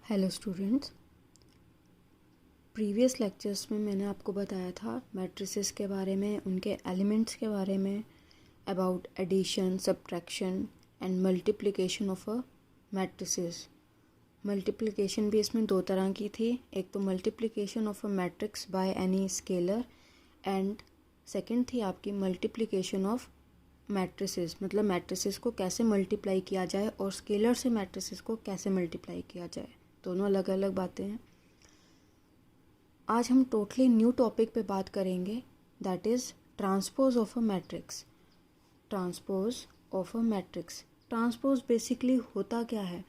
Hello students, previous lectures में मैंने आपको बताया था मैट्रिसेस के बारे में, उनके एलिमेंट्स के बारे में, about addition, subtraction and multiplication of a matrices. Multiplication भी इसमें दो तरह की थी, एक तो multiplication of a matrix by any scalar and second थी आपकी मल्टीप्लिकेशन ऑफ मैट्रिसेस, मतलब मैट्रिसेस को कैसे मल्टीप्लाई किया जाए और स्केलर से मैट्रिसेस को कैसे मल्टीप्लाई किया जाए। दोनों अलग अलग बातें हैं। आज हम टोटली न्यू टॉपिक पे बात करेंगे, that is transpose of a matrix. Transpose of a matrix, transpose basically होता क्या है?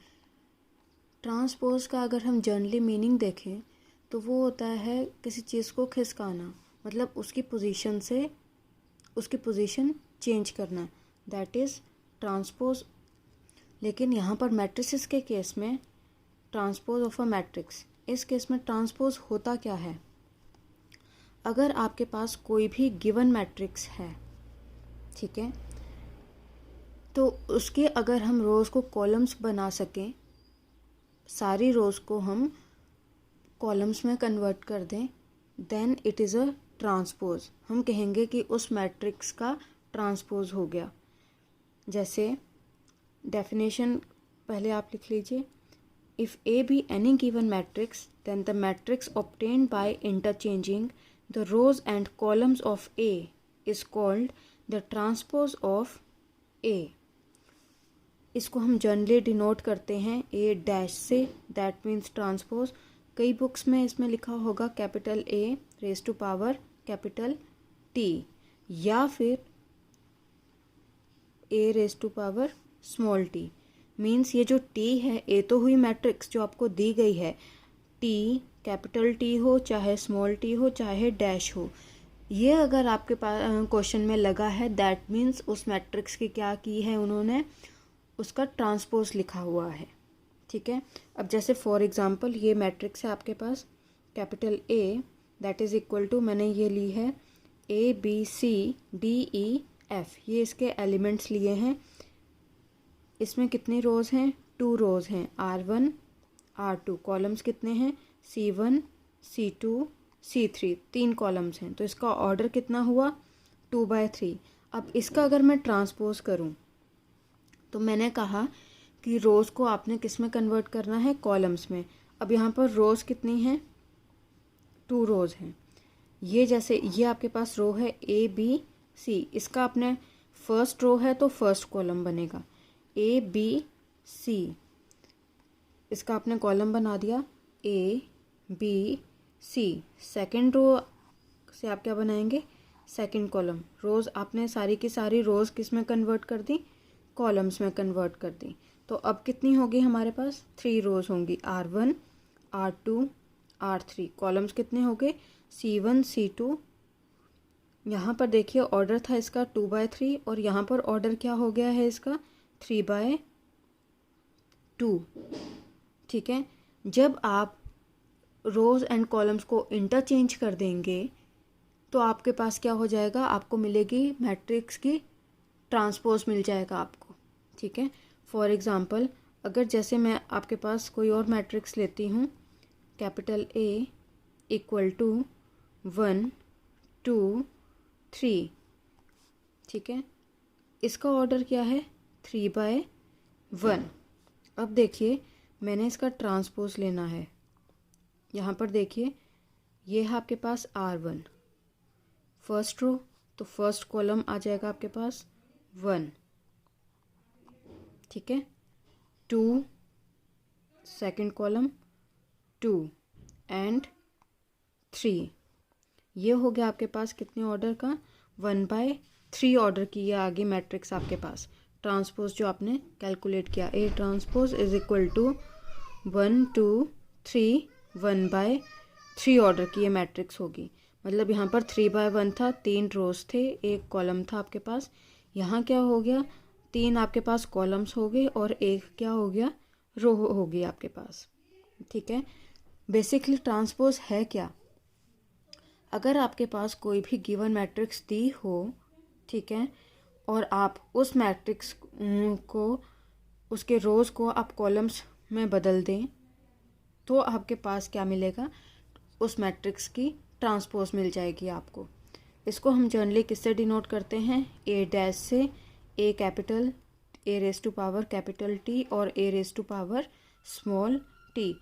ट्रांसपोज का अगर हम जनरली मीनिंग देखें तो वो होता है किसी चीज़ को खिसकाना, मतलब उसकी पोजीशन से उसकी पोजीशन चेंज करना, दैट इज़ ट्रांसपोज। लेकिन यहाँ पर मैट्रिसेस के केस में ट्रांसपोज ऑफ अ मैट्रिक्स, इस केस में ट्रांसपोज होता क्या है? अगर आपके पास कोई भी गिवन मैट्रिक्स है, ठीक है, तो उसके अगर हम रोज़ को कॉलम्स बना सकें, सारी रोज़ को हम कॉलम्स में कन्वर्ट कर दें, then it is a transpose. हम कहेंगे कि उस मैट्रिक्स का ट्रांसपोज हो गया। जैसे डेफिनेशन पहले आप लिख लीजिए। If A be any given matrix, then the matrix obtained by interchanging the rows and columns of A is called the transpose of A. इसको हम जनरली डिनोट करते हैं A डैश से, दैट मीन्स ट्रांसपोज। कई books में इसमें लिखा होगा capital A raise to power capital T, या फिर A raise to power small t। Means ये जो T है, ए तो हुई मैट्रिक्स जो आपको दी गई है, T कैपिटल T हो चाहे स्मॉल t हो चाहे डैश हो, ये अगर आपके पास क्वेश्चन में लगा है, दैट मीन्स उस मैट्रिक्स की क्या की है उन्होंने, उसका ट्रांसपोज लिखा हुआ है। ठीक है, अब जैसे फॉर एग्जांपल ये मैट्रिक्स है आपके पास capital A that is equal to, मैंने ये ली है ABCDEF, ये इसके एलिमेंट्स लिए हैं। इसमें कितनी रोज़ हैं? 2 रोज़ हैं, R1 R2। कॉलम्स कितने हैं? C1 C2 C3, 3 कॉलम्स हैं। तो इसका ऑर्डर कितना हुआ? 2/3। अब इसका अगर मैं ट्रांसपोज करूं तो मैंने कहा कि रोज़ को आपने किस में कन्वर्ट करना है? कॉलम्स में। अब यहाँ पर रोज़ कितनी हैं? 2 रोज़ हैं। ये जैसे ये आपके पास रो है ABC, इसका अपने फर्स्ट रो है तो फर्स्ट कॉलम बनेगा ABC, इसका आपने कॉलम बना दिया ABC। सेकंड रो से आप क्या बनाएंगे? Second column. रोज़ आपने सारी की सारी रोज़ किस में कन्वर्ट कर दी? कॉलम्स में कन्वर्ट कर दी। तो अब कितनी होगी हमारे पास? 3 रोज़ होंगी, R1 R2 R3। कॉलम्स कितने हो गए? C1 C2। यहाँ पर देखिए ऑर्डर था इसका 2/3 और यहाँ पर ऑर्डर क्या हो गया है इसका? 3/2। ठीक है, जब आप रोज़ एंड कॉलम्स को इंटरचेंज कर देंगे तो आपके पास क्या हो जाएगा? आपको मिलेगी मैट्रिक्स की ट्रांसपोज मिल जाएगा आपको। ठीक है, फॉर एग्जांपल अगर जैसे मैं आपके पास कोई और मैट्रिक्स लेती हूँ, कैपिटल A इक्वल टू 1 2 3, ठीक है, इसका ऑर्डर क्या है? 3/1। अब देखिए मैंने इसका ट्रांसपोज लेना है। यहाँ पर देखिए ये है आपके पास R1 फर्स्ट रो, तो फर्स्ट कॉलम आ जाएगा आपके पास 1, ठीक है, 2 सेकंड कॉलम 2 एंड 3। ये हो गया आपके पास कितने ऑर्डर का? 1/3 ऑर्डर की ये आगे मैट्रिक्स आपके पास। ट्रांसपोज जो आपने कैलकुलेट किया, A transpose is equal to 1 2 3 1/3 order की ये मैट्रिक्स होगी। मतलब यहाँ पर 3/1 था, 3 रोज थे, 1 कॉलम था आपके पास। यहाँ क्या हो गया? 3 आपके पास कॉलम्स हो गए और 1 क्या हो गया? रो हो गई आपके पास। ठीक है, बेसिकली ट्रांसपोज है क्या? अगर आपके पास कोई भी गिवन मैट्रिक्स दी हो, ठीक है, और आप उस मैट्रिक्स को, उसके रोज़ को आप कॉलम्स में बदल दें, तो आपके पास क्या मिलेगा, उस मैट्रिक्स की ट्रांसपोज मिल जाएगी आपको। इसको हम जनरली किससे डिनोट करते हैं, ए डैश से, A capital, A raise to power capital T और A raise to power small T.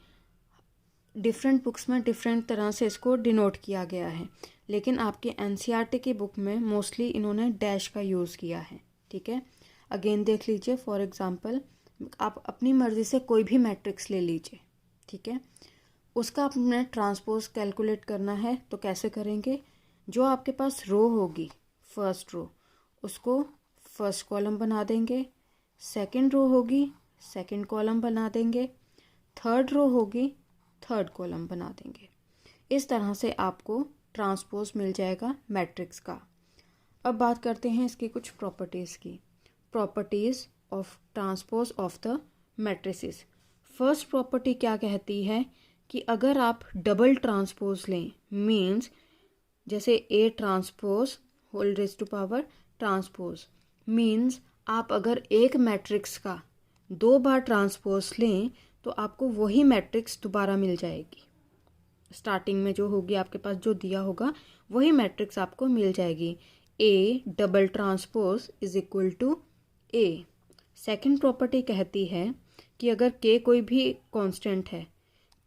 Different books में डिफरेंट तरह से इसको डिनोट किया गया है, लेकिन आपके एनसीईआरटी की बुक में मोस्टली इन्होंने डैश का यूज़ किया है। ठीक है, अगेन देख लीजिए। फॉर एग्जांपल, आप अपनी मर्ज़ी से कोई भी मैट्रिक्स ले लीजिए, ठीक है, उसका आपने ट्रांसपोज कैलकुलेट करना है तो कैसे करेंगे, जो आपके पास रो होगी फर्स्ट रो, उसको फर्स्ट कॉलम बना देंगे, सेकंड रो होगी सेकंड कॉलम बना देंगे, थर्ड रो होगी थर्ड कॉलम बना देंगे। इस तरह से आपको ट्रांसपोज मिल जाएगा मैट्रिक्स का। अब बात करते हैं इसकी कुछ प्रॉपर्टीज़ की। Properties of transpose of the matrices. First property क्या कहती है कि अगर आप डबल ट्रांसपोज लें, मीन्स जैसे A transpose whole raise to power transpose, means आप अगर एक मैट्रिक्स का 2 बार ट्रांसपोज लें तो आपको वही मैट्रिक्स दोबारा मिल जाएगी। स्टार्टिंग में जो होगी आपके पास जो दिया होगा वही मैट्रिक्स आपको मिल जाएगी। A double transpose is equal to A. Second property कहती है कि अगर के कोई भी कांस्टेंट है,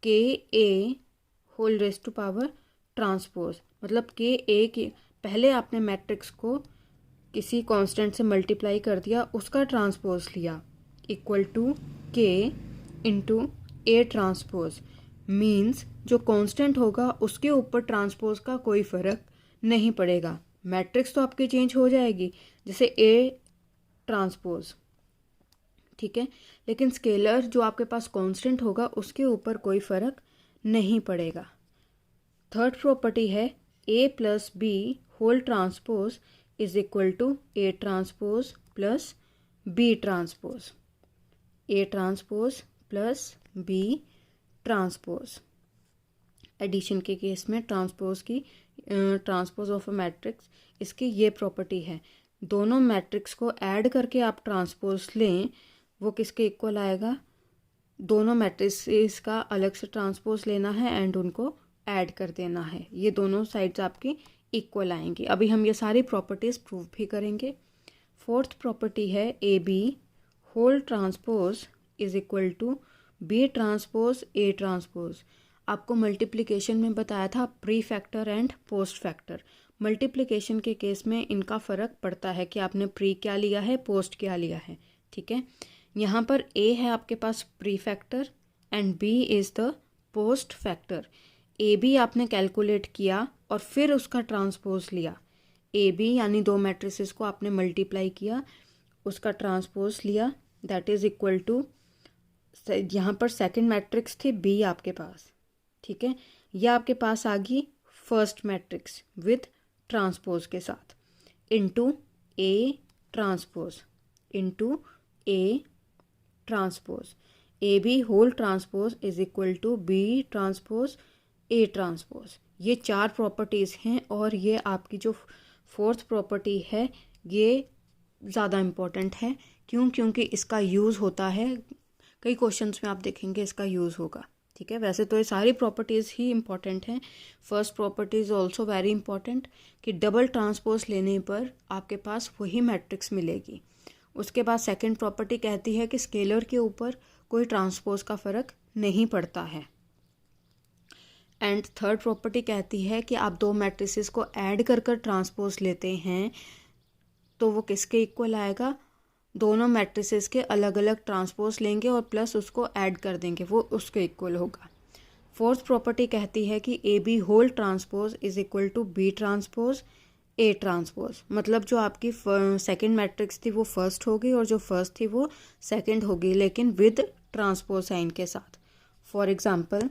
K A whole raise to power transpose, मतलब के ए की पहले आपने मैट्रिक्स को किसी कांस्टेंट से मल्टीप्लाई कर दिया, उसका ट्रांसपोज लिया, इक्वल टू के इंटू ए ट्रांसपोज, मीन्स जो कांस्टेंट होगा उसके ऊपर ट्रांसपोज का कोई फ़र्क नहीं पड़ेगा। मैट्रिक्स तो आपकी चेंज हो जाएगी जैसे ए ट्रांसपोज, ठीक है, लेकिन स्केलर जो आपके पास कांस्टेंट होगा उसके ऊपर कोई फ़र्क नहीं पड़ेगा। थर्ड प्रॉपर्टी है A plus B whole transpose is equal to A transpose plus B transpose. A transpose plus B transpose. Addition के केस में ट्रांसपोज ऑफ अ मैट्रिक्स, इसकी ये प्रॉपर्टी है, दोनों मैट्रिक्स को ऐड करके आप ट्रांसपोज लें, वो किसके इक्वल आएगा, दोनों मैट्रिक्स का अलग से ट्रांसपोज लेना है एंड उनको ऐड कर देना है, ये दोनों साइड्स आपकी इक्वल आएंगी। अभी हम ये सारी प्रॉपर्टीज़ प्रूव भी करेंगे। फोर्थ प्रॉपर्टी है A B whole transpose is equal to B transpose A transpose. आपको मल्टीप्लिकेशन में बताया था pre factor and post factor. Multiplication के केस में इनका फ़र्क पड़ता है कि आपने प्री क्या लिया है, पोस्ट क्या लिया है, ठीक है। यहाँ पर ए है आपके पास pre factor and B is the post factor. A B आपने कैलकुलेट किया और फिर उसका ट्रांसपोज लिया। ए बी यानी 2 मैट्रिसेस को आपने मल्टीप्लाई किया, उसका ट्रांसपोज लिया, दैट इज़ इक्वल टू, यहाँ पर सेकंड मैट्रिक्स थी बी आपके पास, ठीक है, यह आपके पास आ गई फर्स्ट मैट्रिक्स विद ट्रांसपोज के साथ, into A transpose into A transpose. A B whole transpose is equal to B transpose A transpose. ये 4 प्रॉपर्टीज़ हैं और ये आपकी जो फोर्थ प्रॉपर्टी है ये ज़्यादा इम्पॉर्टेंट है। क्यों? क्योंकि इसका यूज़ होता है, कई क्वेश्चंस में आप देखेंगे इसका यूज़ होगा, ठीक है। वैसे तो ये सारी प्रॉपर्टीज़ ही इम्पॉर्टेंट हैं। First property is also very important कि डबल ट्रांसपोज लेने पर आपके पास वही मैट्रिक्स मिलेगी। उसके बाद सेकंड प्रॉपर्टी कहती है कि स्केलर के ऊपर कोई ट्रांसपोज का फ़र्क नहीं पड़ता है। एंड थर्ड प्रॉपर्टी कहती है कि आप 2 मैट्रिसेस को ऐड कर कर ट्रांसपोज लेते हैं तो वो किसके इक्वल आएगा, दोनों मैट्रिसेस के अलग अलग ट्रांसपोज लेंगे और प्लस उसको ऐड कर देंगे, वो उसके इक्वल होगा। फोर्थ प्रॉपर्टी कहती है कि A B whole transpose is equal to B transpose A transpose, मतलब जो आपकी सेकंड मैट्रिक्स थी वो फर्स्ट होगी और जो फर्स्ट थी वो सेकंड होगी, लेकिन विद ट्रांसपोज साइन के साथ। फॉर एग्जांपल,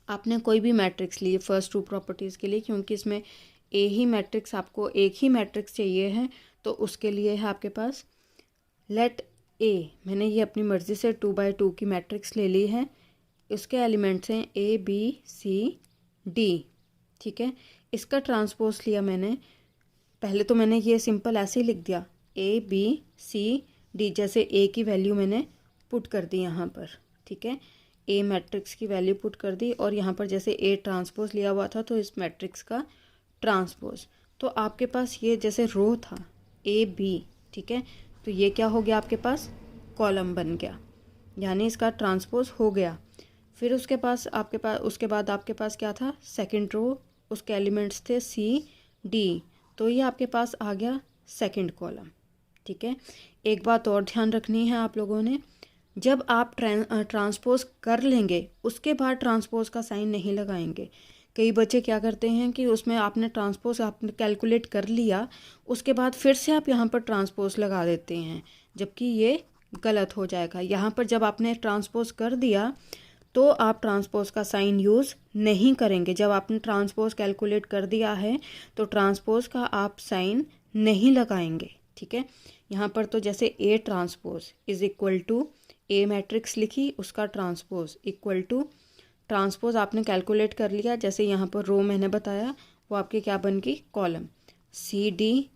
आपने कोई भी मैट्रिक्स ली फर्स्ट 2 प्रॉपर्टीज़ के लिए, क्योंकि इसमें ए ही मैट्रिक्स, आपको एक ही मैट्रिक्स चाहिए है, तो उसके लिए है आपके पास लेट ए, मैंने ये अपनी मर्ज़ी से 2x2 की मैट्रिक्स ले ली है, इसके एलिमेंट्स हैं ए बी सी डी, ठीक है। इसका ट्रांसपोज लिया मैंने, पहले तो मैंने ये सिंपल ऐसे ही लिख दिया ए बी सी डी, जैसे ए की वैल्यू मैंने पुट कर दी यहाँ पर, ठीक है। ए मैट्रिक्स की वैल्यू पुट कर दी और यहाँ पर जैसे ए ट्रांसपोज लिया हुआ था तो इस मैट्रिक्स का ट्रांसपोज, तो आपके पास ये जैसे रो था ए बी, ठीक है, तो ये क्या हो गया आपके पास कॉलम बन गया, यानी इसका ट्रांसपोज हो गया। फिर उसके बाद आपके पास क्या था सेकंड रो, उसके एलिमेंट्स थे सी डी, तो ये आपके पास आ गया सेकंड कॉलम। ठीक है, एक बात और ध्यान रखनी है आप लोगों ने, जब आप ट्रांसपोज कर लेंगे उसके बाद ट्रांसपोज का साइन नहीं लगाएंगे। कई बच्चे क्या करते हैं कि उसमें आपने ट्रांसपोज आपने कैलकुलेट कर लिया, उसके बाद फिर से आप यहाँ पर ट्रांसपोज लगा देते हैं, जबकि ये गलत हो जाएगा। यहाँ पर जब आपने ट्रांसपोज कर दिया तो आप ट्रांसपोज का साइन यूज़ नहीं करेंगे। जब आपने ट्रांसपोज कैलकुलेट कर दिया है तो ट्रांसपोज का आप साइन नहीं लगाएंगे। ठीक है, यहाँ पर तो जैसे A transpose is equal to A matrix लिखी, उसका ट्रांसपोज इक्वल टू ट्रांसपोज आपने कैलकुलेट कर लिया, जैसे यहाँ पर रो मैंने बताया वो आपके क्या बन गई कॉलम, सी डी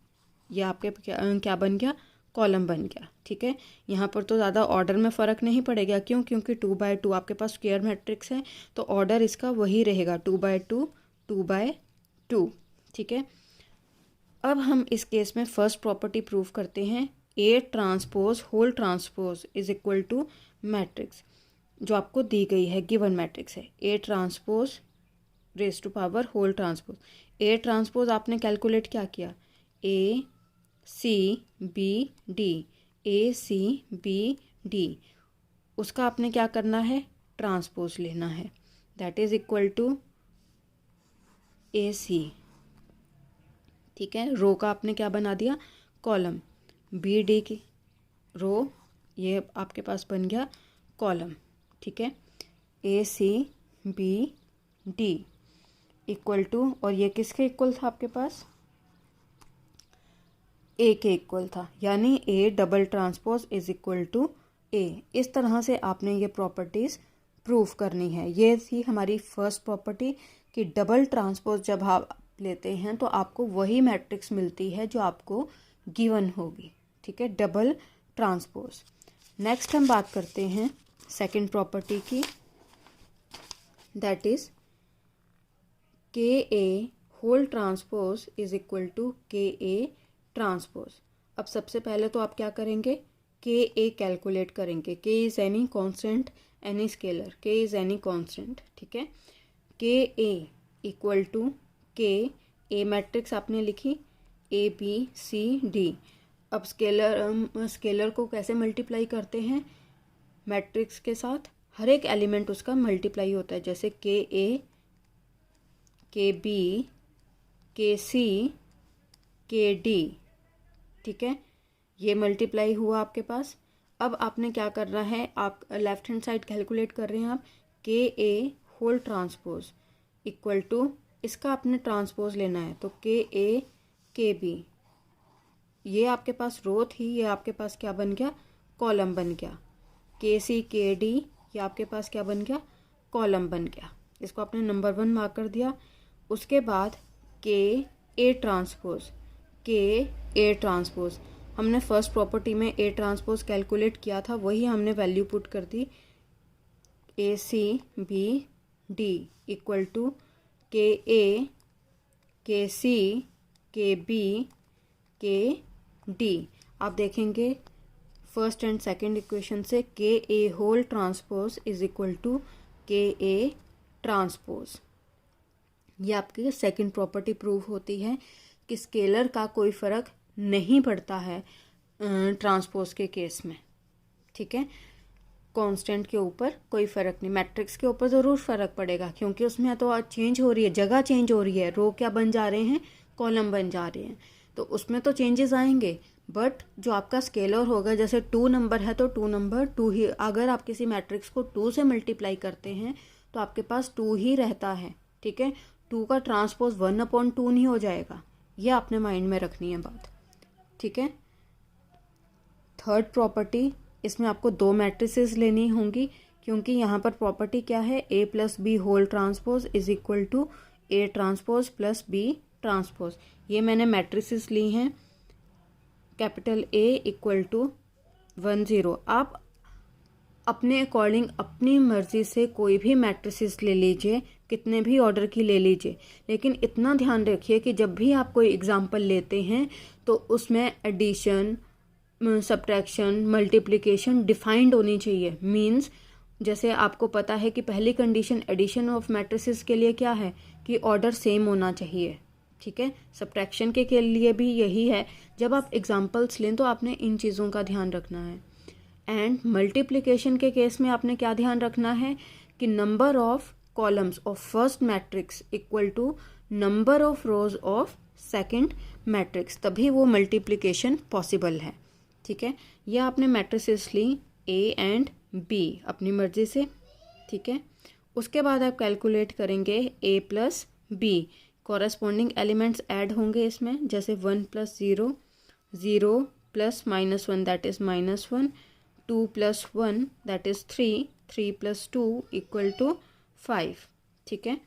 ये आपके क्या बन गया कॉलम बन गया। ठीक है, यहाँ पर तो ज़्यादा ऑर्डर में फ़र्क नहीं पड़ेगा, क्यों, क्योंकि 2/2 आपके पास स्क्वायर मैट्रिक्स है तो ऑर्डर इसका वही रहेगा 2/2 2/2। ठीक है, अब हम इस केस में फर्स्ट प्रॉपर्टी प्रूव करते हैं, A transpose whole transpose is equal to matrix जो आपको दी गई है, गिवन मैट्रिक्स है A transpose raise to power whole transpose. A transpose आपने कैलकुलेट क्या किया, A C B D, A C B D, उसका आपने क्या करना है ट्रांसपोज लेना है, that is equal to A C. ठीक है, रो का आपने क्या बना दिया कॉलम, बी डी की रो ये आपके पास बन गया कॉलम। ठीक है, A C B D equal to, और ये किसके इक्वल था आपके पास ए के इक्वल था, यानी A double transpose is equal to A. इस तरह से आपने ये प्रॉपर्टीज़ प्रूव करनी है। ये थी हमारी फर्स्ट प्रॉपर्टी कि डबल ट्रांसपोज जब आप लेते हैं तो आपको वही मैट्रिक्स मिलती है जो आपको गिवन होगी। ठीक है, डबल ट्रांसपोज। नेक्स्ट हम बात करते हैं सेकंड प्रॉपर्टी की, that is K A whole transpose is equal to K A transpose. अब सबसे पहले तो आप क्या करेंगे, के ए कैलकुलेट करेंगे। के is any constant any scalar, के इज़ एनी कॉन्स्टेंट। ठीक है, K A equal to K A matrix आपने लिखी ए बी सी डी। अब स्केलर को कैसे मल्टीप्लाई करते हैं मैट्रिक्स के साथ, हर एक एलिमेंट उसका मल्टीप्लाई होता है, जैसे के ए के बी के सी के डी। ठीक है, ये मल्टीप्लाई हुआ आपके पास। अब आपने क्या करना है, आप लेफ्ट हैंड साइड कैलकुलेट कर रहे हैं आप, के A whole transpose equal to इसका आपने ट्रांसपोज लेना है, तो के ए के बी, ये आपके पास रो थी, ये आपके पास क्या बन गया कॉलम बन गया। के सी के डी ये आपके पास क्या बन गया कॉलम बन गया, इसको आपने नंबर 1 मार्क कर दिया। उसके बाद के ए ट्रांसपोज, के ए ट्रांसपोज हमने फर्स्ट प्रॉपर्टी में ए ट्रांसपोज कैलकुलेट किया था, वही हमने वैल्यू पुट कर दी, A C B D equal to K A के सी के बी के डी। आप देखेंगे फर्स्ट एंड सेकंड इक्वेशन से K A whole transpose is equal to K A transpose. ये आपकी सेकंड प्रॉपर्टी प्रूव होती है कि स्केलर का कोई फ़र्क नहीं पड़ता है ट्रांसपोज के केस में। ठीक है, कांस्टेंट के ऊपर कोई फ़र्क नहीं, मैट्रिक्स के ऊपर ज़रूर फ़र्क पड़ेगा क्योंकि उसमें तो चेंज हो रही है, जगह चेंज हो रही है, रो क्या बन जा रहे हैं कॉलम बन जा रहे हैं, तो उसमें तो चेंजेस आएंगे। बट जो आपका स्केलर होगा, जैसे 2 नंबर है तो 2 नंबर 2 ही, अगर आप किसी मैट्रिक्स को 2 से मल्टीप्लाई करते हैं तो आपके पास 2 ही रहता है। ठीक है, 2 का ट्रांसपोज 1/2 नहीं हो जाएगा, ये आपने माइंड में रखनी है बात। ठीक है, थर्ड प्रॉपर्टी, इसमें आपको 2 मैट्रिसेस लेनी होंगी क्योंकि यहाँ पर प्रॉपर्टी क्या है, A plus B whole transpose is equal to A transpose plus B transpose. ये मैंने मैट्रिसेस ली हैं, कैपिटल ए इक्वल टू 1 0। आप अपने अकॉर्डिंग अपनी मर्ज़ी से कोई भी मैट्रिसेस ले लीजिए, कितने भी ऑर्डर की ले लीजिए, लेकिन इतना ध्यान रखिए कि जब भी आप कोई एग्जांपल लेते हैं तो उसमें एडिशन, सब्ट्रैक्शन, मल्टीप्लिकेशन डिफाइंड होनी चाहिए। मींस जैसे आपको पता है कि पहली कंडीशन एडिशन ऑफ मैट्रिसेस के लिए क्या है कि ऑर्डर सेम होना चाहिए, ठीक है। सब्ट्रैक्शन के लिए भी यही है। जब आप एग्जांपल्स लें तो आपने इन चीज़ों का ध्यान रखना है। एंड मल्टीप्लिकेशन के केस में आपने क्या ध्यान रखना है कि number of columns of first matrix equal to number of rows of second matrix, तभी वो मल्टीप्लिकेशन पॉसिबल है, ठीक है। ये आपने मैट्रिसेस ली ए एंड बी अपनी मर्जी से, ठीक है। उसके बाद आप कैलकुलेट करेंगे A plus B, corresponding elements add होंगे इसमें, जैसे 1 plus 0, 0 plus -1 that is -1, 2 plus 1 that is 3, 3 plus 2 equal to 5, ठीक है।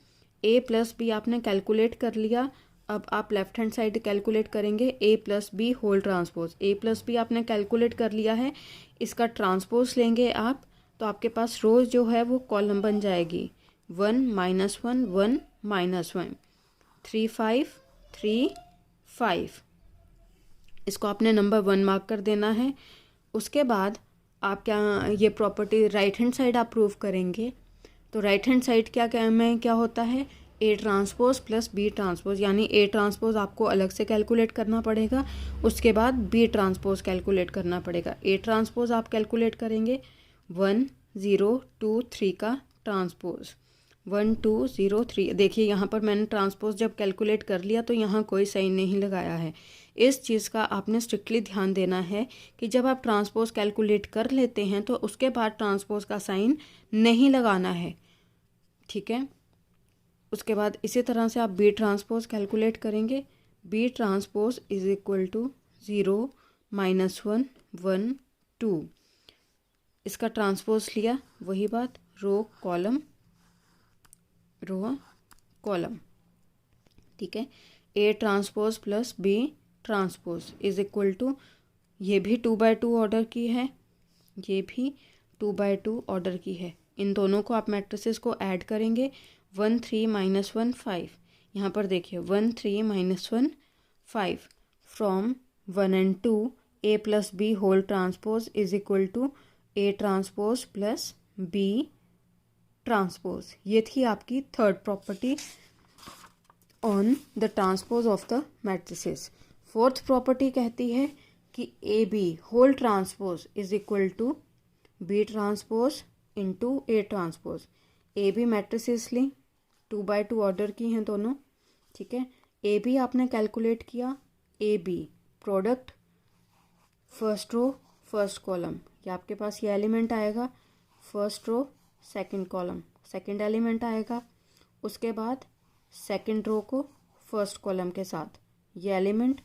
ए प्लस बी आपने कैलकुलेट कर लिया। अब आप लेफ्ट हैंड साइड कैलकुलेट करेंगे A plus B whole transpose. A plus B आपने कैलकुलेट कर लिया है, इसका ट्रांसपोज लेंगे आप तो आपके पास रोज जो है वो कॉलम बन जाएगी 1 -1 1 -1, 3 5 3 5। इसको आपने नंबर 1 मार्क कर देना है। उसके बाद आप क्या ये प्रॉपर्टी राइट हैंड साइड आप प्रूव करेंगे, तो राइट हैंड साइड क्या में क्या होता है A transpose plus B transpose, यानी ए ट्रांसपोज आपको अलग से कैलकुलेट करना पड़ेगा, उसके बाद बी ट्रांसपोज कैलकुलेट करना पड़ेगा। ए ट्रांसपोज आप कैलकुलेट करेंगे 1 0 2 3 का ट्रांसपोज, 1 2 0 3। देखिए यहाँ पर मैंने ट्रांसपोज जब कैलकुलेट कर लिया तो यहाँ कोई साइन नहीं लगाया है। इस चीज़ का आपने स्ट्रिक्टली ध्यान देना है कि जब आप ट्रांसपोज कैलकुलेट कर लेते हैं तो उसके बाद ट्रांसपोज का साइन नहीं लगाना है, ठीक है। उसके बाद इसी तरह से आप बी ट्रांसपोज कैलकुलेट करेंगे। B transpose is equal to 0 -1 1 2। इसका ट्रांसपोज लिया, वही बात रो कॉलम ठीक है। A transpose plus B transpose is equal to, ये भी 2/2 ऑर्डर की है, ये भी 2/2 ऑर्डर की है। इन दोनों को आप मैट्रिसेस को ऐड करेंगे 1 3 -1 5। यहाँ पर देखिए 1 3 -1 5 from 1 and 2 A plus B whole transpose is equal to A transpose plus B transpose. ये थी आपकी third property on the transpose of the matrices. Fourth property कहती है कि A B whole transpose is equal to B transpose into A transpose. A B matrices ली, 2/2 order की हैं दोनों, ठीक है। ए बी आपने कैलकुलेट किया, A B product first row first column, ये आपके पास ये एलिमेंट आएगा, first row second column second element आएगा, उसके बाद सेकंड रो को फर्स्ट कॉलम के साथ ये एलिमेंट,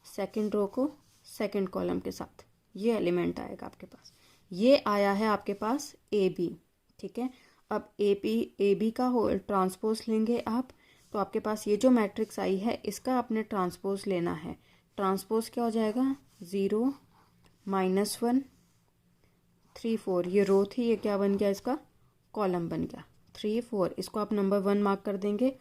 सेकंड रो को सेकंड कॉलम के साथ ये एलिमेंट आएगा आपके पास। ये आया है आपके पास ए बी, ठीक है। अब ए बी का होल ट्रांसपोज लेंगे आप, तो आपके पास ये जो मैट्रिक्स आई है इसका आपने ट्रांसपोज लेना है। ट्रांसपोज क्या हो जाएगा 0 -1 3 4, ये रो थी, ये क्या बन गया इसका कॉलम बन गया 3 4। इसको आप नंबर 1 मार्क कर देंगे।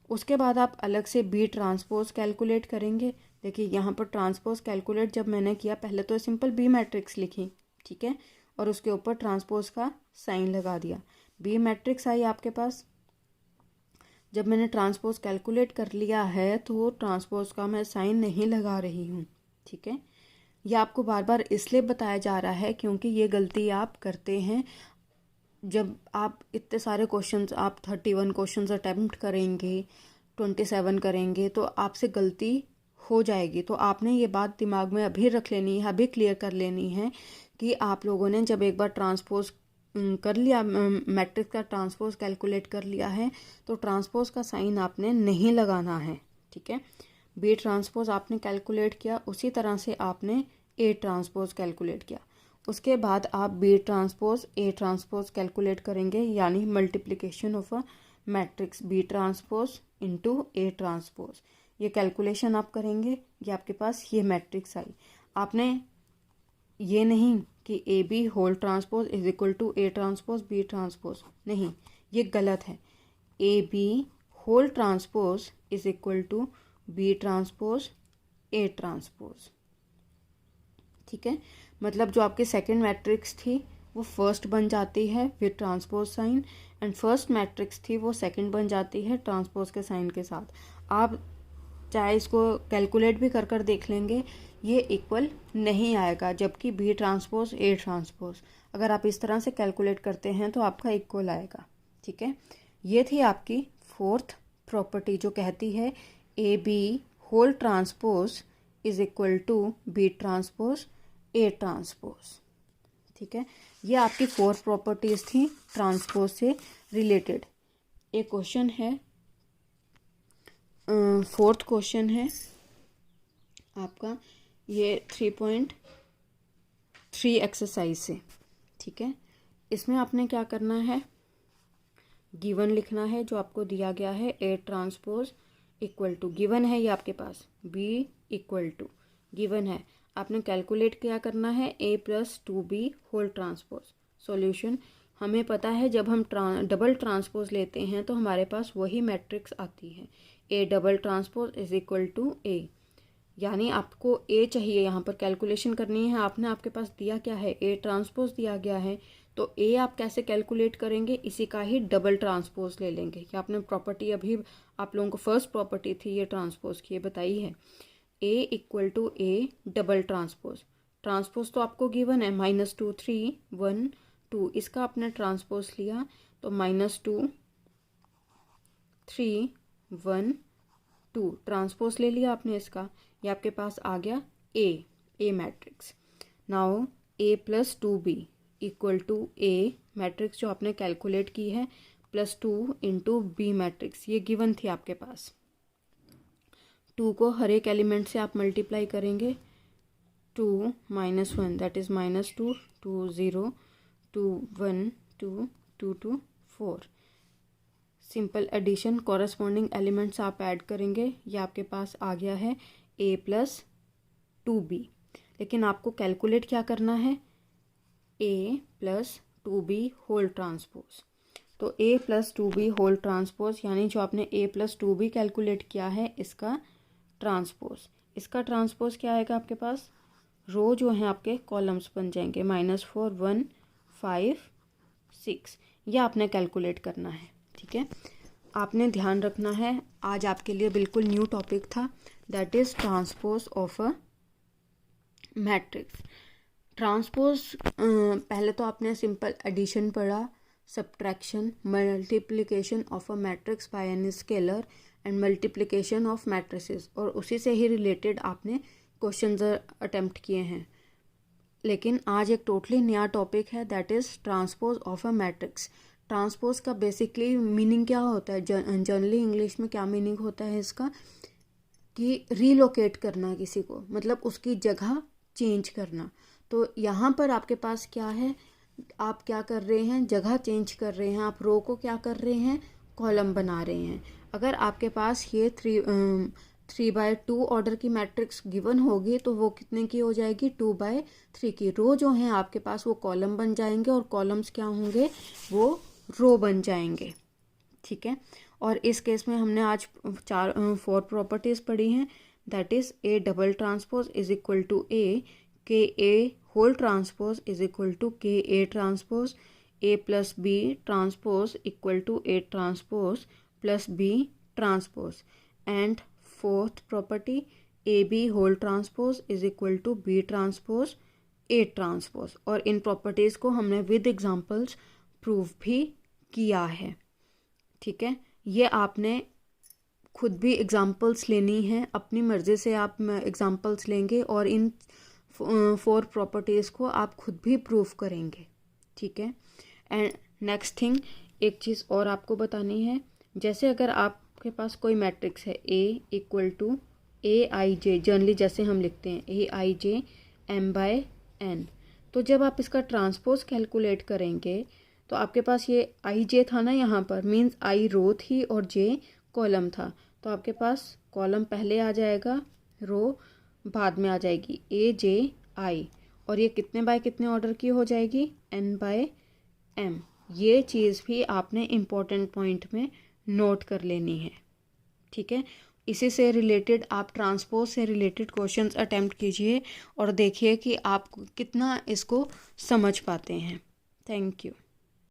उसके बाद आप अलग से बी ट्रांसपोज कैलकुलेट करेंगे। देखिए यहाँ पर ट्रांसपोज कैलकुलेट जब मैंने किया, पहले तो सिंपल बी मैट्रिक्स लिखी, ठीक है, और उसके ऊपर ट्रांसपोज का साइन लगा दिया। बी मैट्रिक्स आई आपके पास। जब मैंने ट्रांसपोज कैलकुलेट कर लिया है तो ट्रांसपोज का मैं साइन नहीं लगा रही हूँ, ठीक है। यह आपको बार बार इसलिए बताया जा रहा है क्योंकि ये गलती आप करते हैं जब आप इतने सारे क्वेश्चंस, आप 31 क्वेश्चंस अटेम्प्ट करेंगे, 27 करेंगे, तो आपसे गलती हो जाएगी। तो आपने ये बात दिमाग में अभी रख लेनी है, अभी क्लियर कर लेनी है कि आप लोगों ने जब एक बार ट्रांसपोज कर लिया, मैट्रिक्स का ट्रांसपोज कैलकुलेट कर लिया है, तो ट्रांसपोज का साइन आपने नहीं लगाना है, ठीक है। बी ट्रांसपोज आपने कैलकुलेट किया, उसी तरह से आपने ए ट्रांसपोज कैलकुलेट किया। उसके बाद आप B transpose A transpose calculate करेंगे, यानी multiplication of a matrix B transpose into A transpose. ये कैलकुलेशन आप करेंगे, ये आपके पास ये मैट्रिक्स आई। आपने ये नहीं कि A B whole transpose is equal to A transpose B transpose, नहीं, ये गलत है। A B whole transpose is equal to B transpose A transpose, ठीक है। मतलब जो आपकी सेकंड मैट्रिक्स थी वो फर्स्ट बन जाती है with transpose sign, and first matrix थी वो सेकंड बन जाती है ट्रांसपोज के साइन के साथ। आप चाहे इसको कैलकुलेट भी कर देख लेंगे, ये इक्वल नहीं आएगा, जबकि बी ट्रांसपोज ए ट्रांसपोज अगर आप इस तरह से कैलकुलेट करते हैं तो आपका इक्वल आएगा, ठीक है। ये थी आपकी फोर्थ प्रॉपर्टी जो कहती है A B whole transpose is equal to B transpose A transpose, ठीक है। ये आपकी 4 प्रॉपर्टीज थी ट्रांसपोज से रिलेटेड। एक क्वेश्चन है, फोर्थ क्वेश्चन है आपका, ये 3.3 एक्सरसाइज से, ठीक है। इसमें आपने क्या करना है, गिवन लिखना है जो आपको दिया गया है, A transpose equal to, given है ये आपके पास, बी इक्वल टू गिवन है, आपने कैलकुलेट क्या करना है, A plus 2b whole transpose. Solution, हमें पता है जब हम डबल ट्रांसपोज लेते हैं तो हमारे पास वही मैट्रिक्स आती है, A double transpose is equal to A, यानी आपको ए चाहिए, यहाँ पर कैलकुलेशन करनी है। आपने, आपके पास दिया क्या है, ए ट्रांसपोज दिया गया है, तो ए आप कैसे कैलकुलेट करेंगे, इसी का ही डबल ट्रांसपोज ले लेंगे। क्या आपने प्रॉपर्टी अभी आप लोगों को फर्स्ट प्रॉपर्टी थी ये ट्रांसपोज की, ये बताई है, A equal to A double transpose. Transpose तो आपको गिवन है -2 3 1 2, इसका आपने ट्रांसपोज लिया तो -2 3 1 2 ट्रांसपोज ले लिया आपने इसका, ये आपके पास आ गया A matrix. Now A plus 2b equal to A matrix जो आपने कैलकुलेट की है प्लस 2 इंटू बी मैट्रिक्स, ये गिवन थी आपके पास। 2 को हर एक एलिमेंट से आप मल्टीप्लाई करेंगे, 2 -1 that is -2 2 0 2 1 2 2 2 4, simple addition, corresponding elements आप ऐड करेंगे, ये आपके पास आ गया है a प्लस 2b। लेकिन आपको कैलकुलेट क्या करना है, a plus 2b whole transpose. तो a plus 2b whole transpose यानी जो आपने a प्लस 2b कैलकुलेट किया है इसका ट्रांसपोज, इसका ट्रांसपोज क्या आएगा आपके पास, रो जो हैं आपके कॉलम्स बन जाएंगे, -4 1 5 6, ये आपने कैलकुलेट करना है, ठीक है। आपने ध्यान रखना है, आज आपके लिए बिल्कुल न्यू टॉपिक था, that is transpose of a matrix. Transpose, पहले तो आपने सिंपल एडिशन पढ़ा, subtraction, multiplication of a matrix by an scalar and multiplication of matrices, और उसी से ही रिलेटेड आपने क्वेश्चंस अटेम्प्ट किए हैं। लेकिन आज एक टोटली नया टॉपिक है, that is transpose of a matrix. Transpose का बेसिकली मीनिंग क्या होता है, जनरली इंग्लिश में क्या मीनिंग होता है इसका, कि रीलोकेट करना किसी को, मतलब उसकी जगह चेंज करना। तो यहाँ पर आपके पास क्या है, आप क्या कर रहे हैं, जगह चेंज कर रहे हैं, आप रो को क्या कर रहे हैं, कॉलम बना रहे हैं। अगर आपके पास ये 3/2 ऑर्डर की मैट्रिक्स गिवन होगी तो वो कितने की हो जाएगी, 2/3 की। रो जो हैं आपके पास वो कॉलम बन जाएंगे और कॉलम्स क्या होंगे, वो रो बन जाएंगे, ठीक है। और इस केस में हमने आज 4 प्रॉपर्टीज पढ़ी हैं, that is A double transpose is equal to A, K A whole transpose is equal to K A transpose, A plus B transpose equal to A transpose plus B transpose, and fourth property A B whole transpose is equal to B transpose A transpose. और इन properties को हमने with examples prove भी किया है, ठीक है। ये आपने खुद भी एग्जांपल्स लेनी है, अपनी मर्ज़ी से आप एग्जांपल्स लेंगे और इन 4 प्रॉपर्टीज़ को आप खुद भी प्रूव करेंगे, ठीक है। एंड नेक्स्ट थिंग, एक चीज़ और आपको बतानी है, जैसे अगर आपके पास कोई मैट्रिक्स है A equal to AIJ, generally जैसे हम लिखते हैं AIJ m/n, तो जब आप इसका ट्रांसपोज कैलकुलेट करेंगे तो आपके पास ये IJ था ना, यहाँ पर मीन्स I रो थी और J कॉलम था, तो आपके पास कॉलम पहले आ जाएगा, रो बाद में आ जाएगी, AJI, और ये कितने बाय कितने ऑर्डर की हो जाएगी, n/m। ये चीज़ भी आपने इम्पोर्टेंट पॉइंट में नोट कर लेनी है, ठीक है। इसी से रिलेटेड आप ट्रांसपोज से रिलेटेड क्वेश्चंस अटेम्प्ट कीजिए और देखिए कि आप कितना इसको समझ पाते हैं। Thank you.